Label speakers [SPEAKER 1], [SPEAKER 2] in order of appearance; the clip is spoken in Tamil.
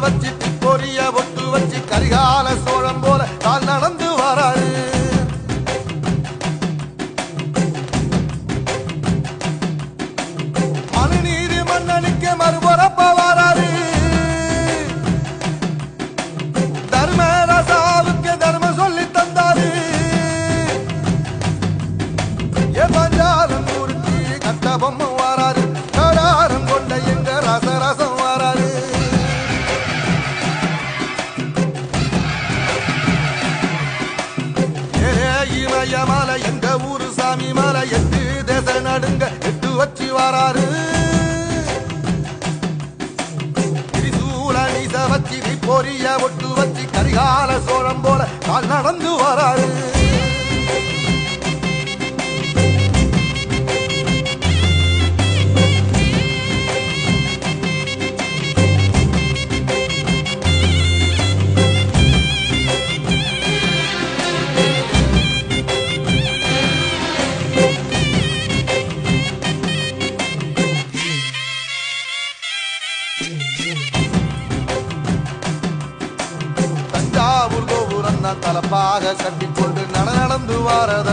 [SPEAKER 1] வச்சு பொரிய ஒட்டு வச்சு கரிகால சோழம் போல கால் நடந்து வராரு. மனுநீதி மன்னனுக்கு மறுபுறப்ப வராரு. தர்மராசாவுக்கு தர்மம் சொல்லி தந்தாரு. பஞ்சாலம் குறிச்சி கட்ட பொம்மை வராரு. கடாரம் கொண்ட எங்க ரசரசம் வராரு. இமய மலை எங்க ஊரு சாமி மலை 8 தேச நடுங்க 8 வச்சு வராரு. திரிசூல நீச வச்சு பொரிய ஒட்டு வச்சு கரிகால சோழம் போல கால் நடந்து வராரு. தஞ்சாவூர் கோபுரம் தான் தலப்பாக கட்டிக்கொண்டு நடந்து வாரத